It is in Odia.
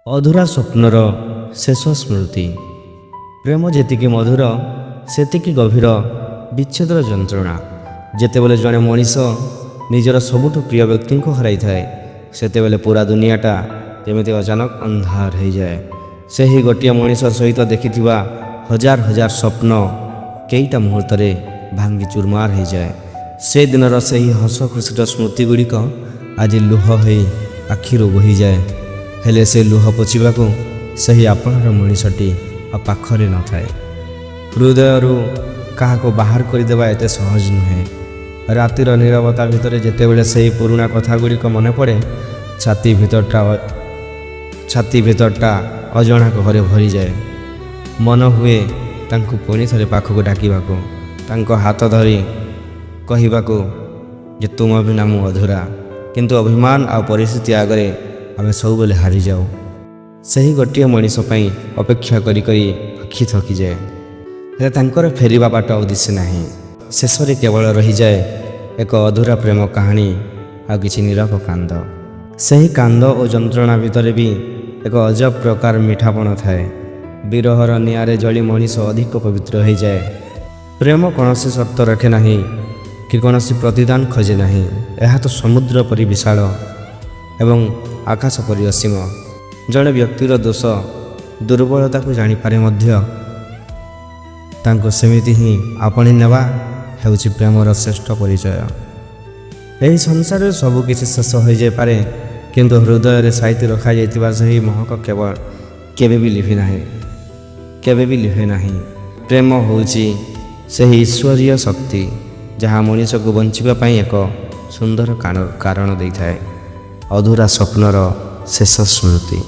ଅଧୁରା ସ୍ୱପ୍ନର ଶେଷ ସ୍ମୃତି। ପ୍ରେମ ଯେତିକି ମଧୁର ସେତିକି ଗଭୀର ବିଚ୍ଛେଦର ଯନ୍ତ୍ରଣା। ଯେତେବେଳେ ଜଣେ ମଣିଷ ନିଜର ସବୁଠୁ ପ୍ରିୟ ବ୍ୟକ୍ତିଙ୍କୁ ହରାଇଥାଏ, ସେତେବେଳେ ପୁରା ଦୁନିଆଟା ଯେମିତି ଅଚାନକ ଅନ୍ଧାର ହୋଇଯାଏ। ସେହି ଗୋଟିଏ ମଣିଷ ସହିତ ଦେଖିଥିବା ହଜାର ହଜାର ସ୍ୱପ୍ନ କେଇଟା ମୁହୂର୍ତ୍ତରେ ଭାଙ୍ଗି ଚୁରମାର ହୋଇଯାଏ। ସେ ଦିନର ସେହି ହସ ଖୁସିର ସ୍ମୃତିଗୁଡ଼ିକ ଆଜି ଲୁହ ହୋଇ ଆଖିରୁ ବୋହିଯାଏ। ହେଲେ ସେ ଲୁହ ପୋଛିବାକୁ ସେହି ଆପଣାର ମଣିଷଟି ଆଉ ପାଖରେ ନଥାଏ। ହୃଦୟରୁ କାହାକୁ ବାହାର କରିଦେବା ଏତେ ସହଜ ନୁହେଁ। ରାତିର ନୀରବତା ଭିତରେ ଯେତେବେଳେ ସେହି ପୁରୁଣା କଥାଗୁଡ଼ିକ ମନେ ପଡ଼େ, ଛାତି ଭିତରଟା ଅଜଣା ଘରେ ଭରିଯାଏ। ମନ ହୁଏ ତାଙ୍କୁ ପୁଣି ଥରେ ପାଖକୁ ଡାକିବାକୁ, ତାଙ୍କ ହାତ ଧରି କହିବାକୁ ଯେ ତୁମ ବିନା ମୁଁ ଅଧୁରା। କିନ୍ତୁ ଅଭିମାନ ଆଉ ପରିସ୍ଥିତି ଆଗରେ ଆମେ ସବୁବେଳେ ହାରିଯାଉ। ସେହି ଗୋଟିଏ ମଣିଷ ପାଇଁ ଅପେକ୍ଷା କରି କରି ଆଖି ଥକିଯାଏ। ହେଲେ ତାଙ୍କର ଫେରିବା ବାଟ ଆଉ ଦିଶେ ନାହିଁ। ଶେଷରେ କେବଳ ରହିଯାଏ ଏକ ଅଧୁରା ପ୍ରେମ କାହାଣୀ ଆଉ କିଛି ନୀରବ କାନ୍ଦ। ସେହି କାନ୍ଦ ଓ ଯନ୍ତ୍ରଣା ଭିତରେ ବି ଏକ ଅଜବ ପ୍ରକାର ମିଠାପଣ ଥାଏ। ବିରହର ନିଆଁରେ ଜଳି ମଣିଷ ଅଧିକ ପବିତ୍ର ହୋଇଯାଏ। ପ୍ରେମ କୌଣସି ସର୍ତ୍ତ ରଖେ ନାହିଁ କି କୌଣସି ପ୍ରତିଦାନ ଖୋଜେ ନାହିଁ। ଏହା ତ ସମୁଦ୍ର ପରି ବିଶାଳ ଏବଂ ଆକାଶ ପରି ଅସୀମ। ଜଣେ ବ୍ୟକ୍ତିର ଦୋଷ ଦୁର୍ବଳତାକୁ ଜାଣିପାରେ ମଧ୍ୟ ତାଙ୍କୁ ସେମିତି ହିଁ ଆପଣେଇ ନେବା ହେଉଛି ପ୍ରେମର ଶ୍ରେଷ୍ଠ ପରିଚୟ। ଏହି ସଂସାରରେ ସବୁକିଛି ଶେଷ ହୋଇଯାଇପାରେ, କିନ୍ତୁ ହୃଦୟରେ ସାଇତି ରଖାଯାଇଥିବା ସେହି ମହକ କେବେ ବି ଲିଭେ ନାହିଁ। ପ୍ରେମ ହେଉଛି ସେହି ଈଶ୍ୱରୀୟ ଶକ୍ତି ଯାହା ମଣିଷକୁ ବଞ୍ଚିବା ପାଇଁ ଏକ ସୁନ୍ଦର କାରଣ ଦେଇଥାଏ। ଅଧୁରା ସ୍ୱପ୍ନର ଶେଷ ସ୍ମୃତି।